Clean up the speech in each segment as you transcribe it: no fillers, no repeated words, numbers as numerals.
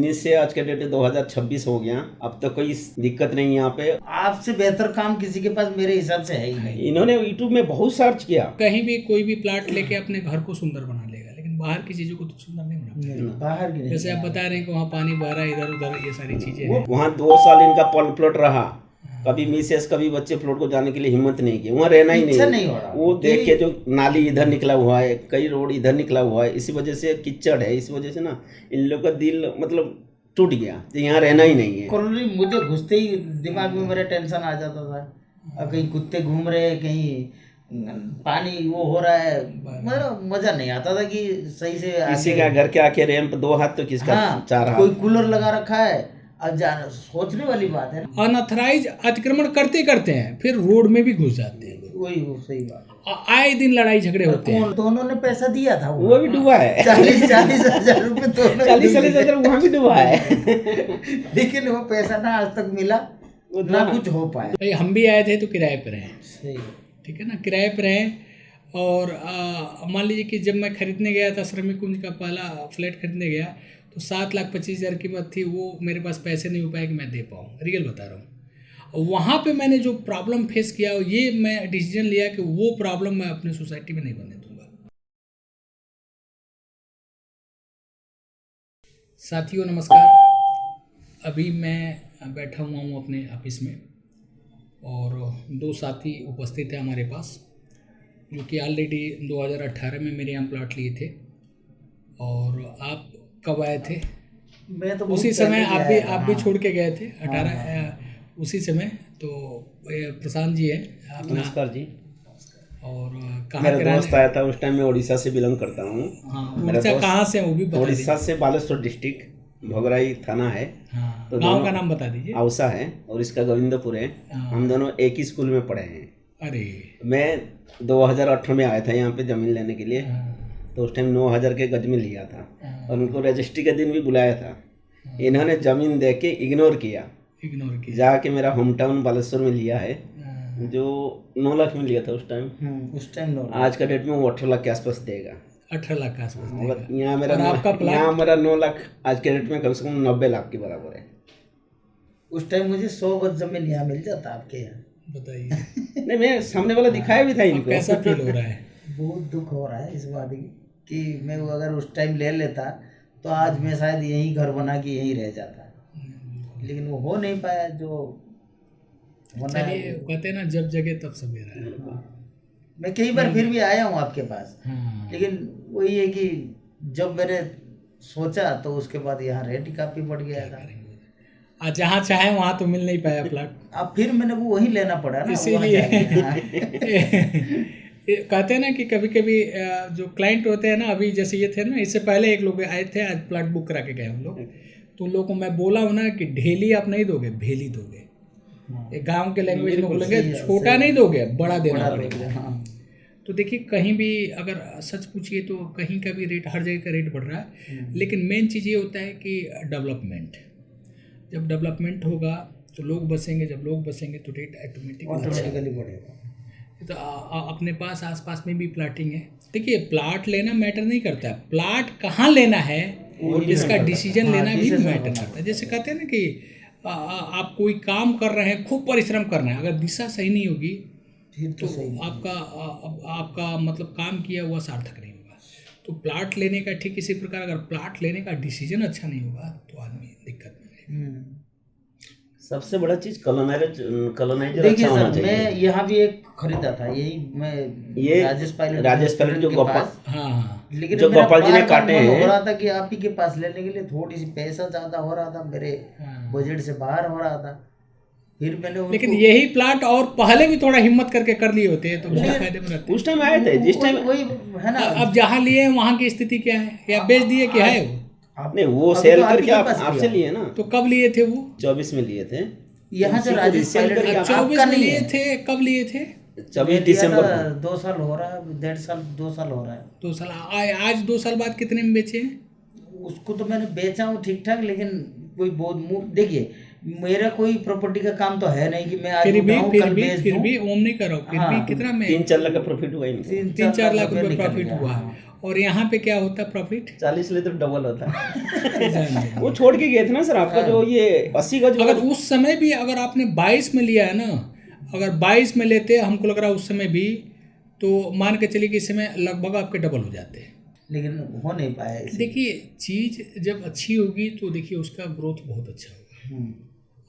2019 से आज के डेट 2026 हो गया, अब तो कोई दिक्कत नहीं है यहाँ पे। आपसे बेहतर काम किसी के पास मेरे हिसाब से है ही नहीं। इन्होंने यूट्यूब में बहुत सर्च किया, कहीं भी कोई भी प्लाट लेके अपने घर को सुंदर बना लेगा, लेकिन बाहर की चीजों को तो सुंदर नहीं बना पाएगा। नहीं, बाहर की नहीं। जैसे आप बता रहे हैं कि वहाँ पानी बह रहा है, इधर उधर ये सारी चीजें हैं। वहाँ 2 साल इनका प्लॉट रहा, कभी मिसेस कभी बच्चे प्लॉट को जाने के लिए हिम्मत नहीं की, वहाँ रहना ही इच्छा नहीं नहीं हो रहा। वो देख के जो नाली इधर निकला हुआ है, कई रोड इधर निकला हुआ है, इसी वजह से कीचड़ है, इस वजह से ना इन लोग का दिल मतलब टूट गया, तो यहाँ रहना ही नहीं है। कॉलोनी मुझे घुसते ही दिमाग में मेरे टेंशन आ जाता था, और कहीं कुत्ते घूम रहे हैं, कहीं पानी वो हो रहा है, मेरा मजा नहीं आता था कि सही से किसी का घर के आके रैंप 2 हाथ तो किसका 4 हाथ। कोई कूलर लगा रखा है। अब सोचने वाली बात है ना, अनऑथराइज अतिक्रमण करते करते हैं, फिर रोड में भी घुस जाते हैं। वही वो सही बात। आए दिन लड़ाई झगड़े होते हैं। दोनों ने पैसा दिया था, वो भी डूबा है, 40,000 रुपए दोनों 40,000 वहाँ भी डूबा है। लेकिन वो पैसा ना आज तक मिला ना कुछ हो पाया। भाई हम भी आए थे तो किराए पर रहे, सही। ठीक है ना, किराए पर रहे। और मान लीजिए कि जब मैं खरीदने गया था, श्रमिक कुंज का पहला फ्लैट खरीदने गया, तो 7,25,000 कीमत थी। वो मेरे पास पैसे नहीं हो पाए कि मैं दे पाऊँ, रियल बता रहा हूँ। वहाँ पे मैंने जो प्रॉब्लम फेस किया, ये मैं डिसीजन लिया कि वो प्रॉब्लम मैं अपने सोसाइटी में नहीं बनने दूंगा। साथियों नमस्कार, अभी मैं बैठा हुआ हूँ अपने ऑफिस में, और 2 साथी उपस्थित हैं हमारे पास, जो कि ऑलरेडी 2018 में मेरे यहाँ प्लॉट लिए थे। और आप कब आए थे? मैं तो उसी समय आप भी छोड़ के गए थे 18 उसी समय। तो ये प्रशांत जी हैं अपना। नमस्कार जी। और कहाँ मेरा के दोस्त आया था, उस टाइम मैं उड़ीसा से बिलोंग करता हूँ। हाँ, मेरा उड़ीसा दोस्त कहाँ से हैं वो भी बता दीजिए। उड़ीसा से बालेश्वर डिस्ट्रिक्ट भोगराई थाना है। हाँ, तो गाँव का नाम बता दीजिए। औसा है और इसका गोविंदपुर है। हाँ। हम दोनों एक ही स्कूल में पढ़े हैं। अरे मैं 2018 में आया था यहाँ पे ज़मीन लेने के लिए, हाँ, तो उस टाइम 9,000 के गज में लिया था, हाँ, और उनको रजिस्ट्री के दिन भी बुलाया था। इन्होंने ज़मीन दे के इग्नोर किया, इग्नोर किया। जाके मेरा होम टाउन बालेश्वर में लिया है, हाँ, जो 9 लाख में लिया था उस टाइम। उस टाइम नो। आज का डेट में वो 18 लाख के आसपास देगा। 18 लाख के आसपास मगर देगा। यहाँ मेरा और आपका प्लाट? यहाँ मेरा 9 लाख आज के डेट में कम से कम 90 लाख के बराबर है। उस टाइम मुझे 100 गज जमीन यहाँ मिल जाता आपके यहाँ। बताइए नहीं, मैं सामने वाला दिखाया भी था अब इनको। कैसा फील हो रहा है? बहुत दुख हो रहा है इस बात की कि मैं वो अगर उस टाइम ले लेता तो आज मैं शायद यहीं घर बना के यहीं रह जाता, लेकिन वो हो नहीं पाया जो होना है। चलिए, कहते हैं ना जब जगे तब सवेरा है। मैं कई बार फिर भी आया हूँ आपके पास, हाँ, लेकिन वही है कि जब मैंने सोचा तो उसके बाद यहाँ रेट ही काफ़ी बढ़ गया था। आज जहाँ चाहे वहाँ तो मिल नहीं पाया प्लाट, अब फिर मैंने वो वहीं लेना पड़ा ना, इसीलिए वहाँ जाके, हाँ। ये कहते हैं ना कि कभी कभी जो क्लाइंट होते हैं ना, अभी जैसे ये थे ना, इससे पहले एक लोग आए थे, आज प्लाट बुक करा के गए हम लोग। तो उन लोगों को मैं बोला हूँ ना कि ढेली आप नहीं दोगे, भेली दोगे। एक गांव के लैंग्वेज में बोलेंगे, छोटा नहीं दोगे, बड़ा देना पड़ेगा। हाँ। तो देखिए, कहीं भी अगर सच पूछिए तो कहीं का भी रेट, हर जगह का रेट बढ़ रहा है, लेकिन मेन चीज़ ये होता है कि डेवलपमेंट। जब डेवलपमेंट होगा तो लोग बसेंगे, जब लोग बसेंगे तो रेट ऑटोमेटिकली बढ़ेगा। तो अपने पास आसपास में भी प्लाटिंग है। देखिए, प्लाट लेना मैटर नहीं करता है, प्लाट कहाँ लेना है इसका डिसीजन लेना भी मैटर करता है। जैसे कहते हैं ना कि आप कोई काम कर रहे हैं, खूब परिश्रम कर रहे हैं, अगर दिशा सही नहीं होगी तो आपका मतलब काम किया हुआ सार्थक नहीं होगा। तो प्लाट लेने का ठीक इसी प्रकार, अगर प्लाट लेने का डिसीजन अच्छा नहीं होगा तो आदमी दिक्कत में। सबसे बड़ा चीज कॉलोनाइजर देखिए अच्छा होना सर, चाहिए। मैं यहाँ भी एक खरीदा था, यही मैं ये राजेश पायलट जो के गोपाल, पास। हाँ, लेकिन जो मेरा गोपाल जी ने बार-बार काटे मन हैं। हो रहा था कि आप ही के पास लेने के लिए, थोड़ी सी पैसा ज़्यादा हो रहा था, मेरे हाँ। बजट से बाहर हो रहा था। फिर मैंने उनको लेकिन यही प्लाट और पहले भी थोड़ा हिम्मत करके कर लिए होते हैं तो बहुत फायदे में रहते। उस टाइम आए थे जिस टाइम। वही है ना। अब जहाँ लिए हैं वहाँ की स्थिति क्या है, या बेच दिए क्या है वो? नहीं, वो अभी सेल तो आप ही करके के आप पास आपसे लिया। लिए ना, तो कब लिए थे वो? 24 में लिए थे। यहाँ से उसी को राजेश resell पायलट करके का आप- 24 आपका में नहीं लिए है। थे, कब लिए थे? 24 दिसंबर को। 2 साल हो रहा है, 1.5 साल 2 साल हो रहा है। 2 साल आज 2 साल बाद कितने में बेचे हैं? उसको तो मैंने बेचा हूँ ठीक ठाक, लेकिन कोई बहुत देखिए, मेरा कोई प्रॉपर्टी का काम तो है नहीं कि मैं आज उठाऊं कल बेच दूं। फिर भी ओम नहीं कर रहा हूँ, फिर भी हाँ, कितना में 3-4 लाख का प्रॉफिट हुआ इनको। 3-4 लाख रुपए निकल प्रॉफिट गया, हुआ। हाँ। और यहाँ पे क्या होता है प्रॉफिट? 40 ले तो डबल होता है। वो छोड़ के गए थे ना सर आपका जो ये 80 गज अगर उस समय भी अगर आपने 22 में लिया है ना, अगर 22 में लेते हमको लग रहा है उस समय भी, तो मान के चलिए कि इस समय लगभग आपके डबल हो जाते हैं। लेकिन हो नहीं पाया इसे। देखिए चीज़ जब अच्छी होगी तो देखिए उसका ग्रोथ बहुत अच्छा होगा।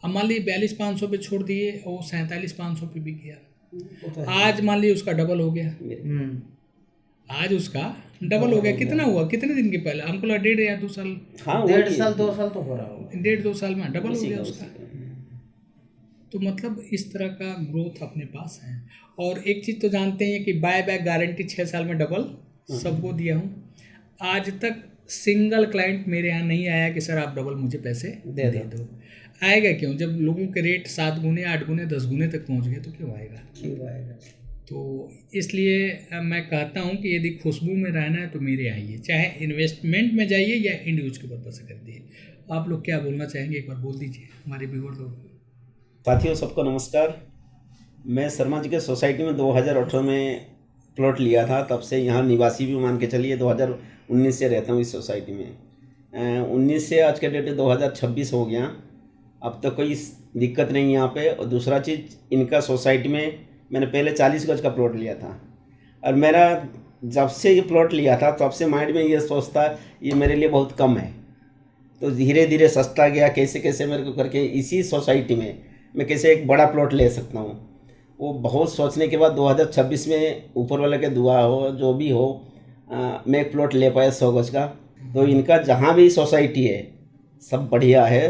अब मान लीजिए 42,500 पे छोड़ दिए और वो 47,500 पे भी गया, वो तो है। आज मान लीजिए उसका डबल हो गया, आज उसका डबल हो गया। कितना हुआ, कितने दिन के पहले? हमको लगा 1.5 या 2 साल, हाँ 1.5 साल 2 साल तो हो रहा होगा। 1.5-2 साल में डबल हो गया उसका। तो मतलब इस तरह का ग्रोथ अपने पास है। और एक चीज़ तो जानते हैं कि बाय बैक गारंटी 6 साल में डबल सबको दिया हूँ। आज तक सिंगल क्लाइंट मेरे यहाँ नहीं आया कि सर आप डबल मुझे पैसे दे दो। आएगा क्यों? जब लोगों के रेट 7 गुने 8 गुने 10 गुने तक पहुँच गए तो क्यों आएगा? क्यों आएगा? तो इसलिए मैं कहता हूँ कि यदि खुशबू में रहना है तो मेरे आइए, चाहे इन्वेस्टमेंट में जाइए या इंड यूज के पर्पज से खरीदिए। आप लोग क्या बोलना चाहेंगे, एक बार बोल दीजिए हमारे व्यूअर लोग। साथियों सबको नमस्कार। मैं शर्मा जी के सोसाइटी में 2018 में प्लॉट लिया था, तब से यहाँ निवासी भी मान के चलिए 2019 से रहता हूँ इस सोसाइटी में। 19 से आज के डेट 2026 हो गया। अब तो कोई दिक्कत नहीं यहाँ पे। और दूसरा चीज़, इनका सोसाइटी में मैंने पहले 40 गज का प्लॉट लिया था, और मेरा जब से ये प्लॉट लिया था तब से माइंड में ये सोचता ये मेरे लिए बहुत कम है। तो धीरे धीरे सस्ता गया, कैसे कैसे मेरे को करके इसी सोसाइटी में मैं कैसे एक बड़ा प्लॉट ले सकता हूँ। वो बहुत सोचने के बाद 2026 में ऊपर वाले के दुआ हो जो भी हो, मैं एक प्लॉट ले पाया 100 गज का। तो इनका जहाँ भी सोसाइटी है सब बढ़िया है,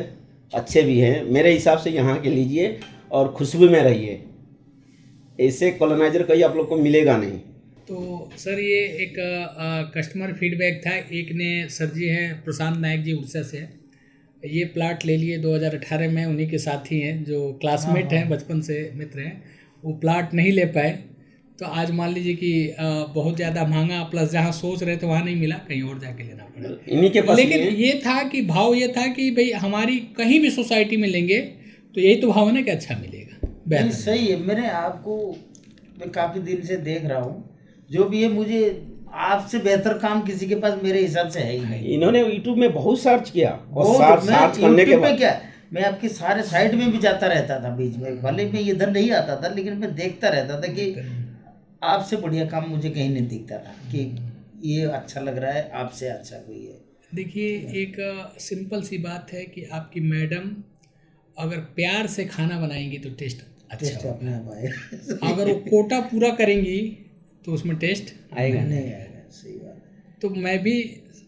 अच्छे भी हैं। मेरे हिसाब से यहाँ के लीजिए और खुशबू में रहिए। ऐसे कॉलोनाइजर कहीं आप लोग को मिलेगा नहीं। तो सर ये एक कस्टमर फीडबैक था। एक ने सर जी हैं प्रशांत नायक जी उड़ीसा से, ये प्लाट ले लिए 2018 में, उन्हीं के साथी हैं जो क्लासमेट हैं, बचपन से मित्र हैं। वो प्लाट नहीं ले पाए तो आज मान लीजिए कि बहुत ज़्यादा महंगा, प्लस जहाँ सोच रहे थे वहाँ नहीं मिला, कहीं और जाके लेना पड़ा इन्हीं के पास। लेकिन ये था कि भाव ये था कि भाई हमारी कहीं भी सोसाइटी में लेंगे तो यही तो भाव है ना कि अच्छा मिलेगा, नहीं बेहतर। सही है। मैंने आपको मैं काफ़ी दिन से देख रहा हूँ, जो भी है मुझे आपसे बेहतर काम किसी के पास मेरे हिसाब से है ही नहीं। इन्होंने यूट्यूब में बहुत सर्च किया और बहुत, सर्च मैं करने के यूट्यूब पे बाद क्या, मैं आपके सारे साइट में भी जाता रहता था बीच में, भले मैं इधर नहीं आता था लेकिन मैं देखता रहता था कि आपसे बढ़िया काम मुझे कहीं नहीं दिखता था कि ये अच्छा लग रहा है, आपसे अच्छा कोई है। देखिए एक सिंपल सी बात है कि आपकी मैडम अगर प्यार से खाना बनाएंगी तो टेस्ट अच्छा टेस्ट होगा। अपने आप आएगा। अगर वो कोटा पूरा करेंगी तो उसमें टेस्ट आएगा नहीं आएगा, सही बात है। तो मैं भी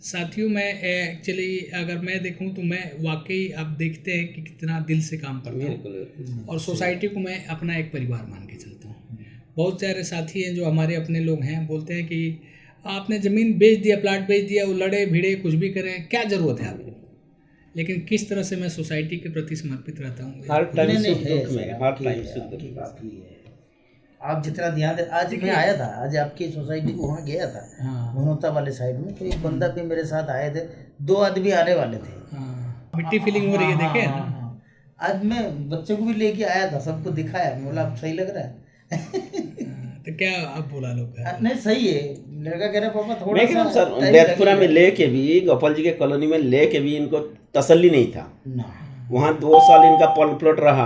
साथियों, मैं एक्चुअली अगर मैं देखूं तो मैं वाकई आप देखते हैं कि कितना दिल से काम करता हूँ और सोसाइटी को मैं अपना एक परिवार मान के चलता हूँ। बहुत सारे साथी हैं जो हमारे अपने लोग हैं, बोलते हैं कि आपने ज़मीन बेच दिया, प्लाट बेच दिया, वो लड़े भिड़े कुछ भी करें, क्या ज़रूरत है आपको। लेकिन किस तरह से मैं सोसाइटी के प्रति समर्पित रहता हूँ। हर टाइम नहीं, सुख है, दुख में, सब हर आपकी टाइम है, सुख आपकी दुख बात ही है। आप जितना ध्यान दे, आज मैं आया था, आज आपकी सोसाइटी को वहाँ गया था, हाँ मनोता वाले साइड में, तो एक बंदा भी मेरे साथ आए थे, 2 आदमी आने वाले थे। हाँ, मिट्टी फीलिंग हो रही है, देखे हाँ, हाँ, हाँ। आज मैं बच्चे को भी लेके आया था, सबको दिखाया, मैं बोला आप सही लग रहा है। तो क्या आप बोला लोग का? नहीं सही है। लड़का कह रहा पापा थोड़ा मैं कह रहा हूँ सा सर, टाइम बैतपुरा में लगेगा। लेके भी, गोपाल जी के कॉलोनी में लेके भी इनको तसल्ली नहीं था। ना वहाँ 2 साल इनका प्लॉट रहा,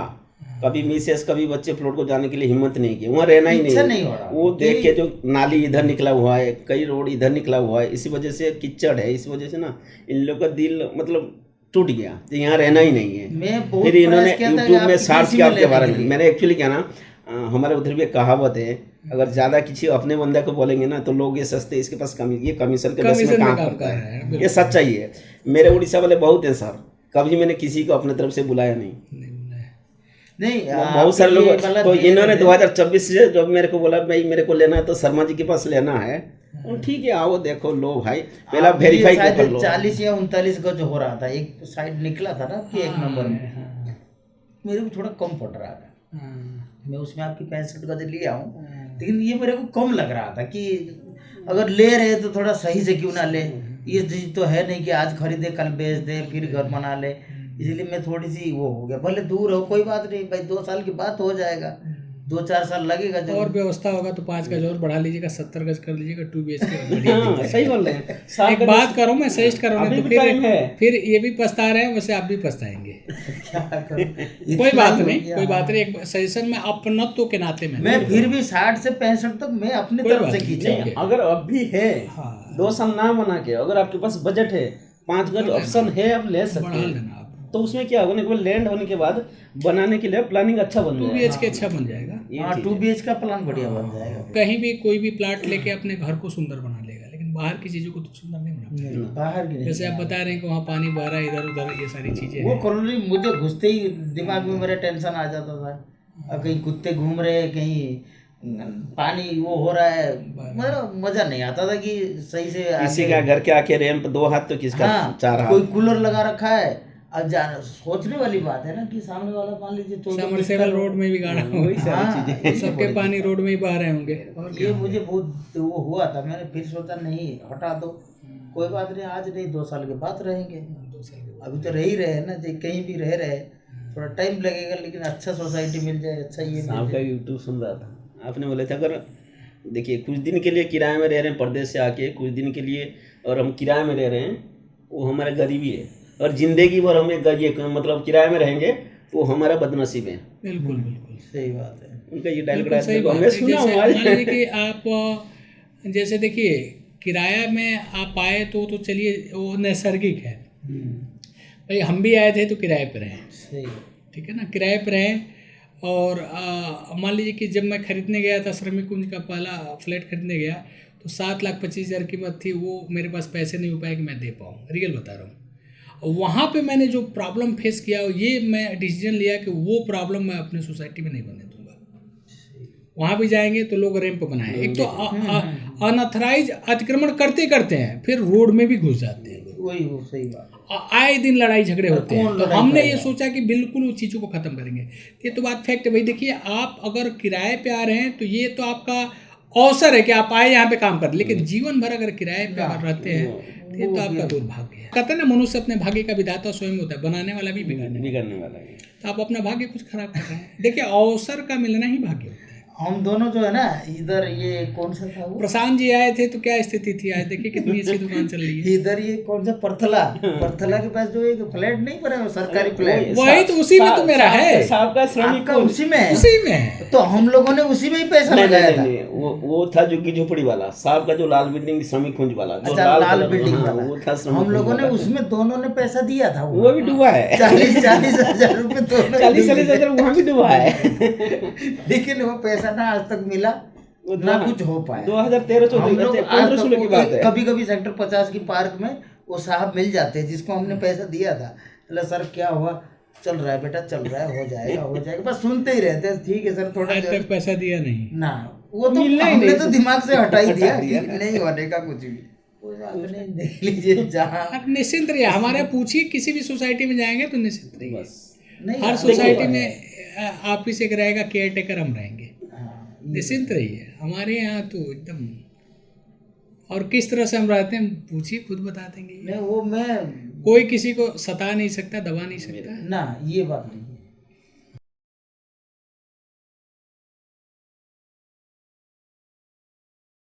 कभी मिसेस कभी बच्चे प्लॉट को जाने के लिए हिम्मत नहीं की, वहाँ रहना ही इच्छा नहीं। नहीं हो रहा। वो देख के जो नाली इधर निकला हुआ है, कई रोड इधर निकला हुआ है, इसी वजह से कीचड़ है, इस वजह से ना इन लोग का दिल मतलब टूट गया, तो यहाँ रहना ही नहीं है। मैं बहुत फिर इन्होंने प्रयास किया था कि यूट्यूब में आपकी सर्च किसी किया में आपके बारे लेने के में। लिए। मैंने एक्चुअली क्या ना, हमारे उधर भी एक कहावत है, अगर ज़्यादा किसी अपने बंदे को बोलेंगे ना तो लोग ये सस्ते, इसके पास ये कमीशन के बेस में काम करता है। ये सच्चाई है। मेरे उड़ीसा वाले बहुत हैं सर, कभी मैंने किसी को अपने तरफ से बुलाया नहीं। नहीं बहुत सारे लोग, तो इन्होंने दो 2026 से जब मेरे को बोला भाई मेरे को लेना है तो शर्मा जी के पास लेना है, तो ठीक है आओ देखो लो भाई, पहला वेरीफाई कर लो। 40 या 39 गज हो रहा था, एक साइड निकला था ना आपकी 1 नंबर में, मेरे को थोड़ा कम पड़ रहा था। मैं उसमें आपकी 65 गज ले आऊँ, लेकिन ये मेरे को कम लग रहा था कि अगर ले रहे तो थोड़ा सही से क्यों ना ले। ये चीज तो है नहीं कि आज खरीदे कल बेच दे फिर घर बना ले, इसलिए मैं थोड़ी सी वो हो गया। भले दूर हो कोई बात नहीं भाई, 2 साल की बात हो जाएगा, 2-4 साल लगेगा जब और व्यवस्था होगा तो 5 गज और बढ़ा लीजिएगा, 70 गज कर लीजिएगा, 2 BHK बढ़िया मिल जाएगा। सही बोल रहे हैं। एक बात करो, मैं सजेस्ट करूँ अभी तो भी टाइम है। फिर ये भी पछता रहे हैं, वैसे आप भी पछताएंगे। क्या करूं? कोई इतना बात हो नहीं, गया। कोई बात नहीं, एक सजेशन में अपनत्व के नाते मैं फिर भी 60 से 65 तक मैं अपनी कोई तरफ बात से नहीं, खींचा। नहीं, अगर अब भी है हाँ। 2 साल ना बना के, अगर आपके पास बजट है, 5 गज ऑप्शन है, आप ले सकते बढ़ा हैं। लेना आप, तो उसमें क्या होगा ना, केवल लैंड होने के बाद बनाने के लिए प्लानिंग अच्छा बन 2 जाएगा। BHK अच्छा बन जाएगा। ये हाँ, चीज़ 2 है। BHK का प्लान बढ़िया बन जाएगा। कहीं भी कोई भी प्लाट लेके अपने घर को सुंदर बना लेगा, लेकिन बाहर की चीजों को तो सुंदर नहीं बना पाएगा। नहीं, बाहर की नहीं। जैसे आप बता रहे हैं कि वहाँ पानी बह रहा है, इधर उधर ये सारी चीजें वो हैं। कॉलोनी मुझे घुसते ही दिमाग में मेरे टेंशन आ जाता था। अब कहीं कुत्ते घूम रहे हैं, कहीं पानी वो हो रहा है, मेरा मजा नहीं आता था कि सही से किसी आगे- का घर के आके रैंप 2 हाथ तो किसका हाँ, 4 हाथ। कोई कूलर लगा रखा है। अब जान सोचने वाली बात है ना कि सामने वाला मान लीजिए तो समरसेबल रोड में भी गाड़ा वही सारी हाँ, चीजें। ये सबके बड़ी पानी रोड में ही बह रहे होंगे। और ये मुझे बहुत वो हुआ था। मैंने फिर सोचा नहीं, हटा दो, कोई बात नहीं, आज नहीं 2 साल के बाद रहेंगे। अभी तो रह ही रहे हैं ना, जो कहीं भी रह रहे, थोड़ा टाइम लगेगा, लेकिन अच्छा सोसाइटी मिल जाए, अच्छा ये मिल आपका जाए। यूट्यूब सुन रहा था, आपने बोले थे अगर देखिए कुछ दिन के लिए किराए में रह रहे हैं, परदेश से आके कुछ दिन के लिए, और हम किराए में रह रहे हैं, वो हमारा गरीबी है, और जिंदगी भर हम ये मतलब किराए में रहेंगे तो वो हमारा बदनसीब है। बिल्कुल बिल्कुल सही बात है। उनका ये बिल्कुल डायलॉग सही बात हमने है। सुना जैसे हुआ मान है। लीजिए कि आप जैसे देखिए किराया में आप आए तो चलिए वो नैसर्गिक है भाई, हम भी आए थे तो किराए पर रहे, सही। ठीक है ना, किराए पर रहे। और मान लीजिए कि जब मैं खरीदने गया था श्रमिक कुंज का पहला फ्लैट खरीदने गया तो 7,25,000 कीमत थी, वो मेरे पास पैसे नहीं हो पाए कि मैं दे पाऊँ, रियल बता रहा हूँ। और वहाँ पे मैंने जो प्रॉब्लम फेस किया, ये मैं डिसीजन लिया कि वो प्रॉब्लम मैं अपने सोसाइटी में नहीं बनने दूंगा। वहाँ भी जाएंगे तो लोग रैंप बनाए, एक तो अनऑथराइज अतिक्रमण करते करते हैं, फिर रोड में भी घुस जाते हैं, वही वो सही बात। आए दिन लड़ाई झगड़े होते हैं। कौन तो लड़ाई हमने ये करेगा? सोचा कि बिल्कुल उस चीज़ों को ख़त्म करेंगे। ये तो बात फैक्ट है भाई। देखिए, आप अगर किराए पे आ रहे हैं तो ये तो आपका अवसर है कि आप आए यहाँ पे काम कर, लेकिन जीवन भर अगर किराए पे अगर रहते हैं तो ये तो आपका दुर्भाग्य है। कहते हैं ना, मनुष्य अपने भाग्य का विधाता स्वयं होता है, बनाने वाला भी बिगाड़ने वाला। बिगड़ने वाला है। तो आप अपना भाग्य कुछ खराब कर रहे हैं। देखिए, अवसर का मिलना ही भाग्य होता है। हम दोनों जो है ना, इधर ये कौन सा था वो, प्रशांत जी आए थे तो क्या स्थिति थी, आज देखिए कितनी अच्छी दुकान चल रही है। इधर ये कौन सा परथला के पास जो एक फ्लैट नहीं बना है, सरकारी फ्लैट, वही तो उसी में तो मेरा है, साहब का श्रमिक आपका कुंज। उसी में है। उसी में है। तो हम लोगों ने उसी में ही पैसा नहीं लगाया नहीं था। नहीं, वो था झुग्गी झोपड़ी वाला, साहब का जो लाल बिल्डिंग श्रमिक कुंज वाला, जो अच्छा, लाल कलर- बिल्डिंग हाँ, वाला। वो था श्रमिक हम कुंज लोगों ने वाला। उसमें दोनों ने पैसा दिया था। वो भी डूबा है। 40,000 रुपए दोनों 40,000 वहाँ भी डूबा है। लेकिन वो पैसा ना आज तक मिला, वो ना कुछ हो पाया। 2013-14 की बात है। कभी कभी सेक्टर 50 की पार्क में वो साहब मिल जाते हैं जिसको हमने पैसा दिया था। चलो सर क्या हुआ, चल रहा है बेटा, चल रहा है, हो जाएगा हो जाएगा, बस सुनते ही रहते हैं, ठीक है सर थोड़ा आज तक पैसा दिया नहीं। ना, वो तो मिलना ही हमने नहीं तो सर। दिमाग से हटा ही दिया हटा कि दिया। नहीं होने का कुछ भी। कोई बात नहीं, देख लीजिए जहाँ आप निश्चिंत रहिए, हमारे पूछिए किसी भी सोसाइटी में जाएंगे तो निश्चिंत रहिए। बस नहीं हर देखिए, सोसाइटी में ऑफिस एक रहेगा, केयर टेकर हम रहेंगे, हाँ, निश्चिंत रहिए। हमारे यहाँ तो एकदम, और किस तरह से हम रहते हैं पूछिए, खुद बता देंगे। नहीं वो मैं कोई किसी को सता नहीं सकता, दबा नहीं सकता। ना, ये बात नहीं।